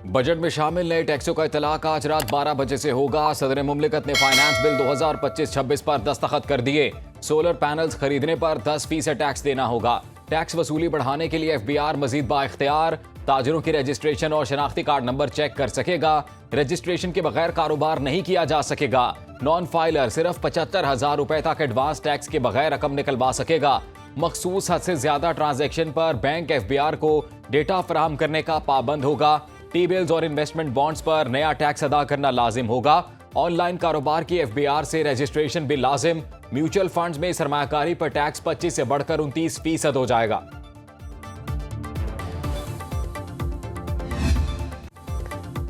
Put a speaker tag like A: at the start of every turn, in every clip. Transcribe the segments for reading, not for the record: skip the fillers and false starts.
A: Budget में शामिल नए टैक्सों का इतलाक आज रात 12 बजे से होगा। सदर मुमलिकत ने फाइनेंस बिल 2025-26 पर दस्तखत कर दिए। सोलर पैनल्स खरीदने पर 10% टैक्स देना होगा। टैक्स वसूली बढ़ाने के लिए FBI मजीद बाइख्तियार ताजरों की रजिस्ट्रेशन और शनाख्ती कार्ड नंबर चेक कर सकेगा। रजिस्ट्रेशन के बगैर कारोबार नहीं किया जा सकेगा। नॉन फाइलर सिर्फ 75,000 रुपए तक एडवांस टैक्स के बगैर रकम निकलवा सकेगा। मखसूस हद से ज्यादा ट्रांजैक्शन पर बैंक FBI को डेटा फराहम करने का पाबंद होगा। टी बिल्स और इन्वेस्टमेंट बॉन्ड्स पर नया टैक्स अदा करना लाजिम होगा। ऑनलाइन कारोबार की FBI से रजिस्ट्रेशन भी लाजिम। म्यूचुअल फंड्स में सरमायाकारी पर टैक्स 25 से बढ़कर 29% हो जाएगा।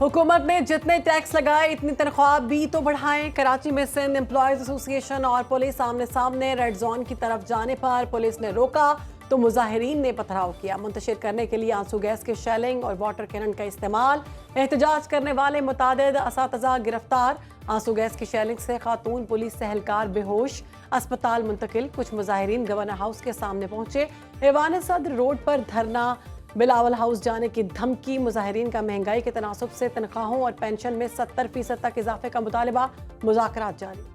B: हुकूमत ने जितने टैक्स लगाए इतनी तनख्वाह भी तो बढ़ाएं। कराची में सिंध एम्प्लॉयज एसोसिएशन और पुलिस आमने सामने। रेड जोन की तरफ जाने पर पुलिस ने रोका तो मुजाहिरीन ने पथराव किया। मुंतशिर करने के लिए आंसू गैस के शेलिंग और वाटर कैनन का इस्तेमाल। एहतजाज करने वाले मुतादिद असातिज़ा गिरफ्तार। आंसू गैस की शेलिंग से खातून पुलिस एहलकार बेहोश, अस्पताल मुंतकिल। कुछ मुजाहिरीन गवर्नर हाउस के सामने पहुंचे। ऐवान सदर रोड पर धरना, बिलावल हाउस जाने की धमकी। मुजाहिरीन का महंगाई के तनासुब से तनख्वाहों और पेंशन में 70% तक इजाफे का मुतालबा। मुज़ाकरात जारी।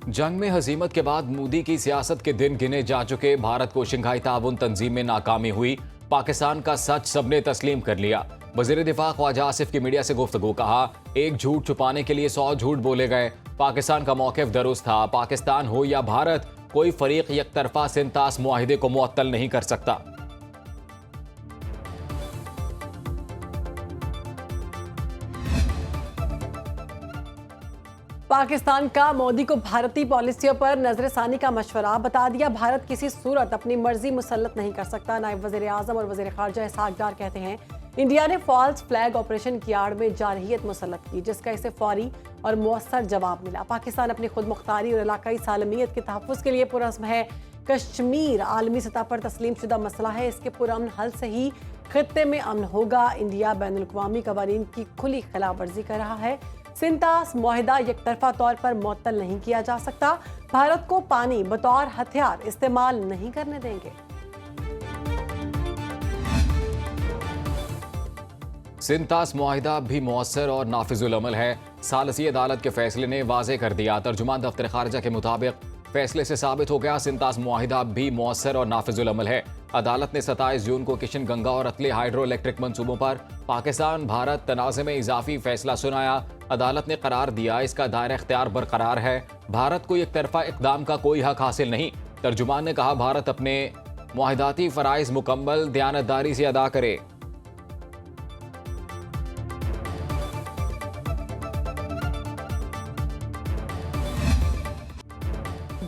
A: जंग में हजीमत के बाद मोदी की सियासत के दिन गिने जा चुके। भारत को शंघाई ताउन तंजीम में नाकामी हुई। पाकिस्तान का सच सबने तस्लीम कर लिया। वजीर दिफा ख्वाजा आसिफ की मीडिया से गुफ्तगू। कहा, एक झूठ छुपाने के लिए 100 झूठ बोले गए। पाकिस्तान का मौक़िफ़ दुरुस्त था। पाकिस्तान हो या भारत, कोई फरीक यकतरफा सिंतास मुआहिदे को मुअत्तल नहीं कर सकता।
B: पाकिस्तान का मोदी को भारतीय पॉलिसियों पर नजरसानी का मशवरा। बता दिया, भारत किसी सूरत अपनी मर्जी मुसल्लत नहीं कर सकता। नायब वज़ीर आज़म और वज़ीर ख़ारजा इसहाक डार कहते हैं, इंडिया ने फॉल्स फ्लैग ऑपरेशन की आड़ में जारहियत मुसल्लत की, जिसका इसे फौरी और मुअस्सर जवाब मिला। पाकिस्तान अपनी खुद मुख्तारी और इलाकाई सालमियत के तहफ़्फ़ुज़ के लिए पुरअज़्म है। कश्मीर आलमी सतह पर तस्लीम शुदा मसला है। इसके पुरअमन हल से ही खित्ते में अमन होगा। इंडिया बैनुल-अक़वामी क़वानीन की खुली खिलाफ वर्जी कर रहा है। सिंतास मुआहिदा एकतरफा तौर पर मुअत्तल नहीं किया जा सकता। भारत को पानी बतौर हथियार इस्तेमाल नहीं करने देंगे।
A: सिंतास मुआहिदा भी मौसर और नाफिजुल अमल है। सालसी अदालत के फैसले ने वाज़े कर दिया। तर्जुमान दफ्तर खारजा के मुताबिक फैसले से साबित हो गया, सिंतास मुआहिदा भी मौसर और नाफिजुल अमल है। अदालत ने 27 जून को किशन गंगा और अतले हाइड्रो इलेक्ट्रिक मंसूबों पर पाकिस्तान भारत तनाज़े में इजाफी फैसला सुनाया। अदालत ने करार दिया, इसका दायरा इख्तियार बरकरार है। भारत को एक तरफा इक़दाम का कोई हक हासिल नहीं। तर्जुमान ने कहा, भारत अपने मुआहिदाती फ़राइज़ मुकम्मल दयानतदारी से अदा करे।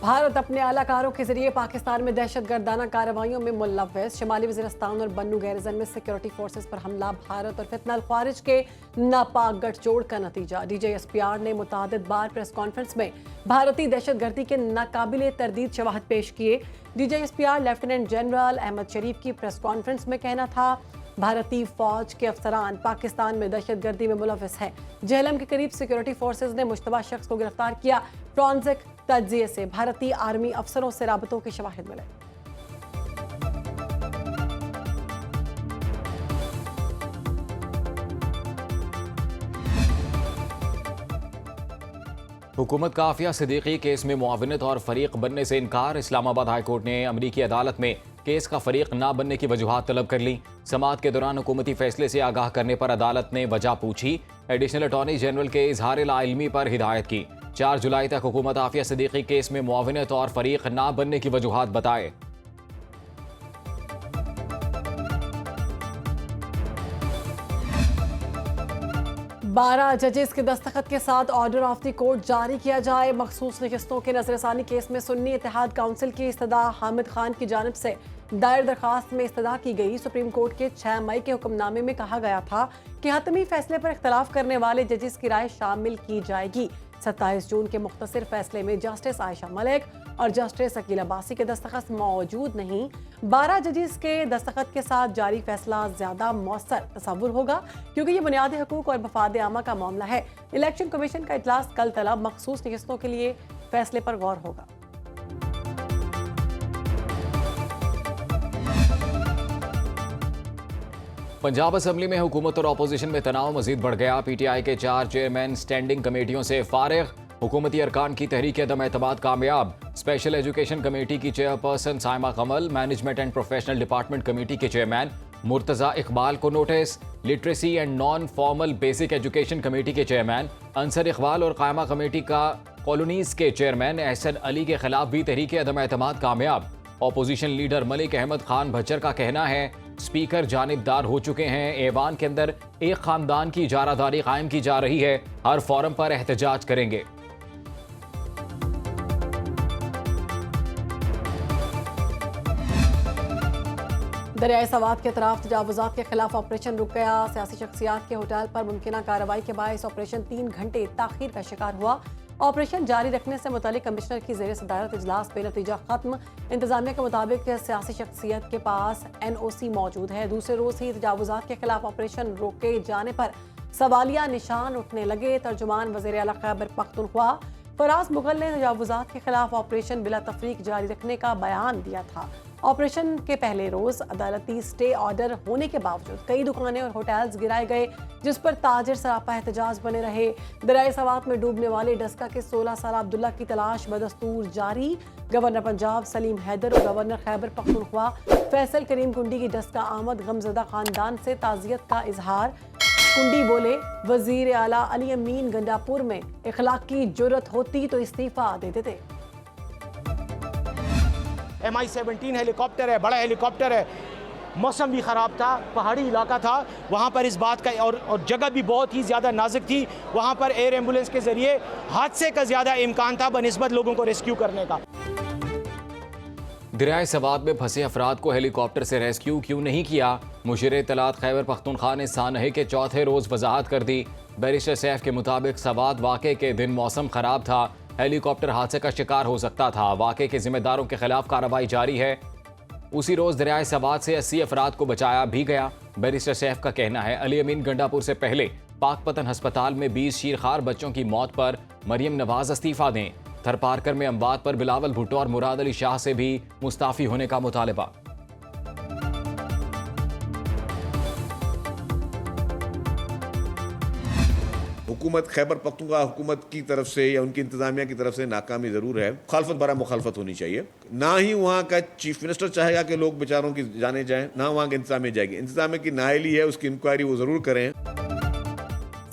B: भारत अपने आलाकारों के जरिए पाकिस्तान में दहशतगर्दाना कार्रवाइयों में मुलव्वस। शिमाली वज़ीरिस्तान और बन्नू गैरिजन में सिक्योरिटी फोर्सेस पर हमला। भारत और फितनल ख्वारिज के नापाक गठजोड़ का नतीजा। DGSPR ने मुतादिद बार प्रेस कॉन्फ्रेंस में भारतीय दहशतगर्दी के नाकाबिले तरदीद शवाहद पेश किए। DGSPR लेफ्टिनेंट जनरल अहमद शरीफ की प्रेस कॉन्फ्रेंस में कहना था, भारतीय फौज के अफसरान पाकिस्तान में दहशतगर्दी में मुलव्वस हैं। जेहलम के करीब सिक्योरिटी फोर्सेज ने मुश्तबा शख्स को गिरफ्तार किया। फ्रांसिक तज्जिए से भारतीय आर्मी अफसरों से राबतों के शवाहिद मिले।
A: हुकूमत का आफिया सिद्दीकी केस में मुआविनत और फरीक बनने से इनकार। इस्लामाबाद हाई कोर्ट ने अमरीकी अदालत में केस का फरीक ना बनने की वजूहात तलब कर ली। समाअत के दौरान हुकूमती फैसले से आगाह करने पर अदालत ने वजह पूछी। एडिशनल अटॉर्नी जनरल के इजहार लाइल्मी पर हिदायत की। 4 जुलाई तक हुकूमत आफिया सिद्दीकी केस में मुआविनत और फरीक ना बनने की वजूहात बताए।
B: 12 जजेस के दस्तखत के साथ ऑर्डर ऑफ द कोर्ट जारी किया जाए। मखसूस नशिस्तों के नजरसानी केस में सुन्नी इत्तेहाद काउंसिल की इस्तदा हामिद खान की जानिब से दायर दरखास्त में इस्तदा की गई। सुप्रीम कोर्ट के 6 मई के हुक्मनामे में कहा गया था कि हतमी फैसले पर इख्तलाफ करने वाले जजेस की राय शामिल की जाएगी। 27 जून के मुख्तसर फैसले में जस्टिस आयशा मलिक और जस्टिस अकील अब्बासी के दस्तखत मौजूद नहीं। 12 जजेस के दस्तखत के साथ जारी फैसला ज्यादा मौसर तसव्वुर होगा, क्योंकि ये बुनियादी हकूक और मफाद आमा का मामला है। इलेक्शन कमीशन का इजलास कल तलब। मखसूस नशिस्तों के लिए फैसले पर गौर होगा।
A: पंजाब असेंबली में हुकूमत और अपोजिशन में तनाव मजीद बढ़ गया। पीटीआई के 4 चेयरमैन स्टैंडिंग कमेटियों से फारिग, हुकूमती अरकान की तहरीक अदम एतमाद कामयाब। स्पेशल एजुकेशन कमेटी की chairperson Saima Kamal, management and professional department committee के चेयरमैन मुर्तजा इकबाल को notice. Literacy and non formal basic education committee के चेयरमैन अंसर इकबाल और कायमा कमेटी का कॉलोनीज के चेयरमैन एहसन अली के खिलाफ भी तहरीक अदम एतमाद कामयाब। अपोजिशन लीडर मलिक अहमद खान भज्जर का कहना है स्पीकर जानिबदार हो चुके हैं, ऐवान के अंदर एक खानदान की इजारादारी कायम की जा रही है, हर फोरम पर एहतजाज करेंगे।
B: दरियाए सवात के तरफ तजावुजात के खिलाफ ऑपरेशन रुक गया। सियासी शख्सियात के होटल पर मुमकिन कार्रवाई के बायस ऑपरेशन 3 घंटे ताखीर का शिकार हुआ। ऑपरेशन जारी रखने से मुतालिक कमिश्नर की ज़ेर सदारत इजलास बेनतीजा खत्म। इंतजामिया के मुताबिक सियासी शख्सियत के पास NOC मौजूद है। दूसरे रोज ही तजावुजात के खिलाफ ऑपरेशन रोके जाने पर सवालिया निशान उठने लगे। तर्जुमान वज़ीर आला खैबर पख्तूनख्वा फराज मुगल ने तजावुजात के खिलाफ ऑपरेशन बिला तफरीक जारी रखने का बयान दिया था। ऑपरेशन के पहले रोज अदालती स्टे ऑर्डर होने के बावजूद कई दुकानें और होटल्स गिराए गए, जिस पर ताजिर सरापा एहतजाज बने रहे। दरियाए सवात में डूबने वाले डस्का के 16 साल अब्दुल्ला की तलाश बदस्तूर जारी। गवर्नर पंजाब सलीम हैदर और गवर्नर खैबर पख्तूनख्वा फैसल करीम कुंडी की डस्का आमद गमजदा खानदान से ताजियत का इजहार। कुंडी बोले, वजीर आला अली अमीन गंडापुर में इखलाकी जुर्रत होती तो इस्तीफा दे देते।
C: MI-17 हेलीकॉप्टर है, बड़ा हेलीकॉप्टर है। मौसम भी ख़राब था, पहाड़ी इलाका था, वहाँ पर इस बात का और जगह भी बहुत ही ज़्यादा नाजुक थी। वहाँ पर एयर एम्बुलेंस के ज़रिए हादसे का ज़्यादा इम्कान था बनिस्बत लोगों को रेस्क्यू करने का।
A: दरियाए सवात में फंसे अफराद को हेलीकॉप्टर से रेस्क्यू क्यों नहीं किया? मुशीर इत्तलात खैबर पख्तूनख्वा ने सानहे के चौथे रोज़ वजाहत कर दी। बैरिस्टर सैफ के मुताबिक सवात वाक़े के दिन मौसम ख़राब था, हेलीकॉप्टर हादसे का शिकार हो सकता था। वाक़े के जिम्मेदारों के खिलाफ कार्रवाई जारी है। उसी रोज़ दरियाए सवात से 80 अफराद को बचाया भी गया। बैरिस्टर सैफ का कहना है अली अमीन गंडापुर से पहले पाकपतन हस्पताल में 20 शीरखार बच्चों की मौत पर मरियम नवाज इस्तीफा दें। थरपारकर में अमवात पर बिलावल भुट्टो और मुराद अली शाह से भी मुस्ताफ़ी होने का मुतालबा।
D: हुकूमत खैबर पख्तूनख्वा हुकूमत की तरफ से या उनकी इंतजामिया की तरफ से नाकामी ज़रूर है। मुखालफत बरा मुखालफत होनी चाहिए। ना ही वहाँ का चीफ मिनिस्टर चाहेगा कि लोग बेचारों की जाने जाएं, ना वहाँ की इंतजामिया जाएगी। इंतजामिया की नाअहली है, उसकी इंक्वायरी वो ज़रूर करें।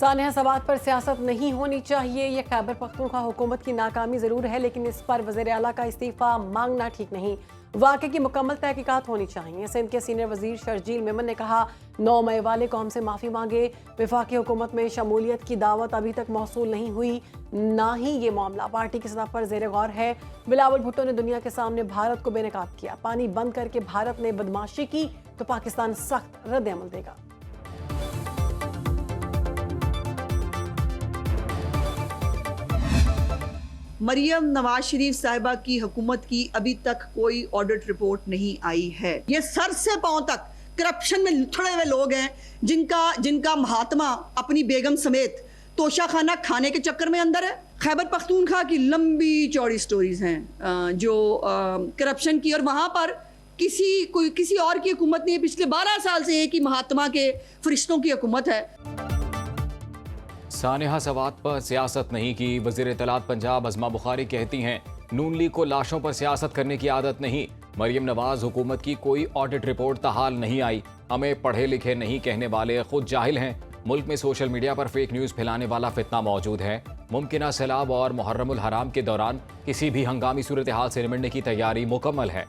B: सानिया सवात पर सियासत नहीं होनी चाहिए, ये खैबर पख्तूनख्वा हुकूमत की नाकामी ज़रूर है, लेकिन इस पर वज़ीर आला का इस्तीफ़ा मांगना ठीक नहीं। वाक़े की मुकम्मल तहकीकात होनी चाहिए। सिंध के सीनियर वजीर शर्जील मेमन ने कहा 9 मई वाले कौम से माफ़ी मांगे। वफाकी हुकूमत में शमूलियत की दावत अभी तक मौसूल नहीं हुई, ना ही ये मामला पार्टी की सतह पर ज़ेर गौर है। बिलावल भुट्टो ने दुनिया के सामने भारत को बेनकाब किया। पानी बंद करके भारत ने बदमाशी की तो पाकिस्तान सख्त रद्द-ए-अमल देगा।
E: मरियम नवाज शरीफ साहिबा की हुकूमत की अभी तक कोई ऑडिट रिपोर्ट नहीं आई है। ये सर से पांव तक करप्शन में लुथड़े हुए लोग हैं, जिनका महात्मा अपनी बेगम समेत तोशा खाना खाने के चक्कर में अंदर है। खैबर पख्तूनख्वा की लंबी चौड़ी स्टोरीज हैं जो करप्शन की, और वहाँ पर किसी और की हुकूमत नहीं है। पिछले 12 साल से एक ही महात्मा के फरिश्तों की हुकूमत है।
A: सानिहा सवात पर सियासत नहीं की। वज़ीर इत्तलात पंजाब अज़मा बुखारी कहती हैं नून लीग को लाशों पर सियासत करने की आदत नहीं। मरियम नवाज हुकूमत की कोई ऑडिट रिपोर्ट ताहाल नहीं आई। हमें पढ़े लिखे नहीं कहने वाले खुद जाहिल हैं। मुल्क में सोशल मीडिया पर फेक न्यूज़ फैलाने वाला फितना मौजूद है। मुमकिन सैलाब और मुहर्रमुल हराम के दौरान किसी भी हंगामी सूरत हाल से निपटने की तैयारी मुकम्मल है।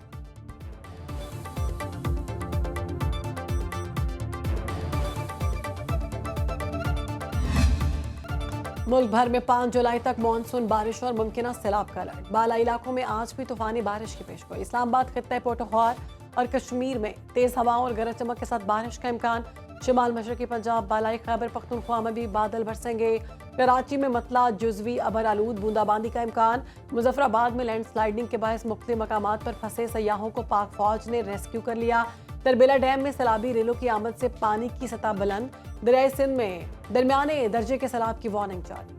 B: मुल्क भर में 5 जुलाई तक मानसून बारिश और मुमकिन सैलाब का अलर्ट। बाला इलाकों में आज भी तूफानी बारिश की पेशगोई। इस्लामाबाद, खित्ते पोटोहार और कश्मीर में तेज हवाओं और गरज चमक के साथ बारिश का इम्कान। शिमाल मशरकी पंजाब, बालाई खैबर पख्तूनख्वा में भी बादल बरसेंगे। कराची में मतला जुजवी अबर आलूद बूंदाबांदी का इम्कान। मुजफ्फराबाद में लैंडस्लाइडिंग के बायस मुख्तलिफ मकामात पर फंसे सयाहों को पाक फौज ने रेस्क्यू कर लिया। तरबेला डैम में सैलाबी रेलों की आमद से पानी की सतह बुलंद। दरियाए सिंध में दरमियाने दर्जे के सैलाब की वार्निंग जारी।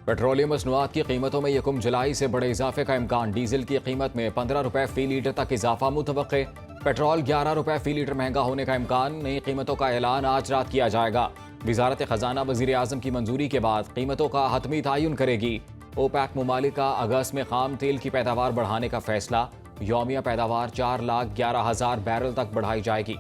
A: पेट्रोलियम मसनूआत की कीमतों में यकम जुलाई से बड़े इजाफे का इम्कान। डीजल की कीमत में 15 रुपए फी लीटर तक इजाफा मुतवक्के। पेट्रोल 11 रुपए फी लीटर महंगा होने का इम्कान। नई कीमतों का ऐलान आज रात किया जाएगा। वजारत खजाना वजीर आजम की मंजूरी के बाद कीमतों का हतमी तयन करेगी। ओपेक मुमालिक का अगस्त में खाम तेल की पैदावार बढ़ाने का फैसला। यौमिया पैदावार 4,11,000 बैरल तक बढ़ाई जाएगी।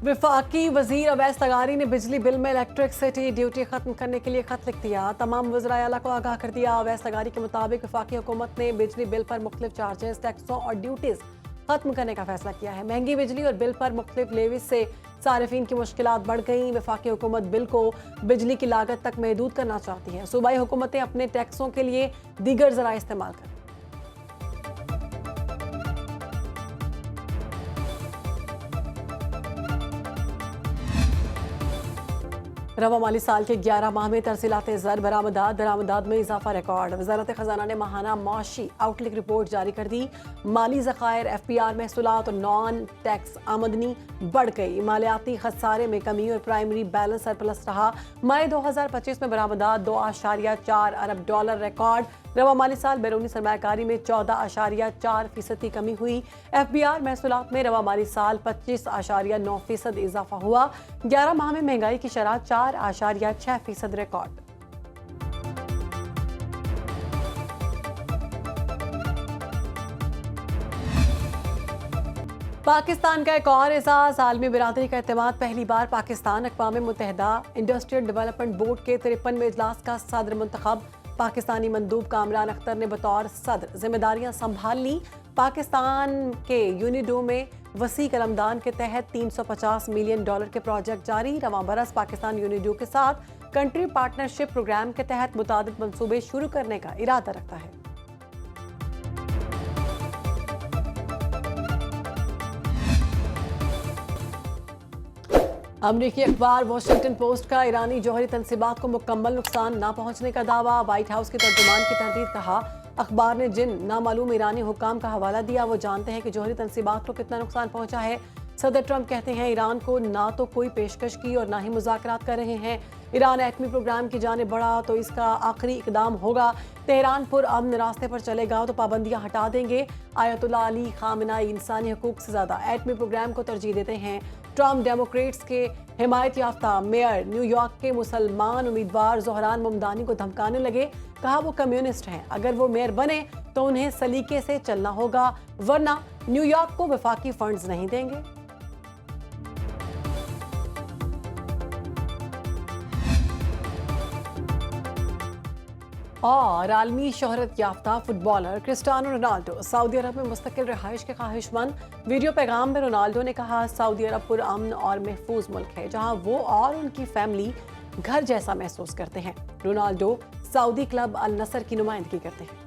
B: वफाकी वजीर अवैस तगारी ने बिजली बिल में इलेक्ट्रिसिटी ड्यूटी खत्म करने के लिए खत लिख दिया। तमाम वज़राए आला को आगाह कर दिया। अवैस तगारी के मुताबिक वफाकी हुकूमत ने बिजली बिल पर मुख्तलिफ चार्जेस, टैक्सों और ड्यूटीज खत्म करने का फैसला किया है। महंगी बिजली और बिल पर मुख्तलिफ लेविस से सारिफीन की मुश्किलात बढ़ गई। वफाकी हुकूमत बिल को बिजली की लागत तक महदूद करना चाहती है। सूबाई हुकूमतें अपने टैक्सों के लिए दीगर ज़राए इस्तेमाल करें। रवा माली साल के 11 माह में तरसीलात ज़र दरामदात में इजाफा रिकॉर्ड। वजारत खजाना ने माहाना माशी आउटलुक रिपोर्ट जारी कर दी। माली ज़खायर, FPR महसूलात और नॉन टैक्स आमदनी बढ़ गई। मालियाती खसारे में कमी और प्राइमरी बैलेंस सरप्लस रहा। मई 2025 में बरामदात 2.4 अरब डॉलर रिकॉर्ड। रवा माली साल बैरूनी सरमायाकारी में 14.4% की कमी हुई। FBR महसूलात में रवा माली साल 25.9% इजाफा हुआ। 11 माह में महंगाई की शरह 4.6% रिकॉर्ड। पाकिस्तान का एक और एजाज, आलमी बिरादरी का एतमाद। पहली बार पाकिस्तान अक़वाम मुत्तहिदा इंडस्ट्रियल डेवलपमेंट बोर्ड के 53वें इजलास का सदर मुंतखब। पाकिस्तानी मंदूब कामरान अख्तर ने बतौर सदर जिम्मेदारियां संभाल ली। पाकिस्तान के यूनिडो में वसी कलमदान के तहत $350 मिलियन के प्रोजेक्ट जारी। रवां बरस पाकिस्तान यूनिडो के साथ कंट्री पार्टनरशिप प्रोग्राम के तहत मुतादिद मंसूबे शुरू करने का इरादा रखता है। अमरीकी अखबार वॉशिंगटन पोस्ट का ईरानी जौहरी तनसीबात को मुकम्मल नुकसान न पहुंचने का दावा। व्हाइट हाउस के तर्जुमान की तरदीद। कहा, अखबार ने जिन नामालूम ईरानी हुक्काम का हवाला दिया वो जानते हैं कि जौहरी तनसीबात को कितना नुकसान पहुंचा है। सदर ट्रंप कहते हैं ईरान को ना तो कोई पेशकश की और ना ही मुज़ाकरात कर रहे हैं। ईरान एटमी प्रोग्राम की जाने बढ़ा तो इसका आखिरी इकदाम होगा। तेहरान पुरअमन रास्ते पर चलेगा तो पाबंदियां हटा देंगे। आयतुल्लाह अली खामेनेई इंसानी हकूक से ज़्यादा एटमी प्रोग्राम को तरजीह देते हैं। ट्रंप डेमोक्रेट्स के हिमायत याफ्ता मेयर न्यूयॉर्क के मुसलमान उम्मीदवार ज़ोहरान मुमदानी को धमकाने लगे। कहा, वो कम्युनिस्ट हैं, अगर वो मेयर बने तो उन्हें सलीके से चलना होगा, वरना न्यूयॉर्क को वफाकी फंड्स नहीं देंगे। और आलमी शोहरत याफ्ता फुटबॉलर क्रिस्टियानो रोनाल्डो सऊदी अरब में मुस्तकिल रिहाइश के ख्वाहिशमंद। वीडियो पैगाम में रोनाल्डो ने कहा, सऊदी अरब पुरअमन और महफूज मुल्क है जहां वो और उनकी फैमिली घर जैसा महसूस करते हैं। रोनाल्डो सऊदी क्लब अल नसर की नुमाइंदगी करते हैं।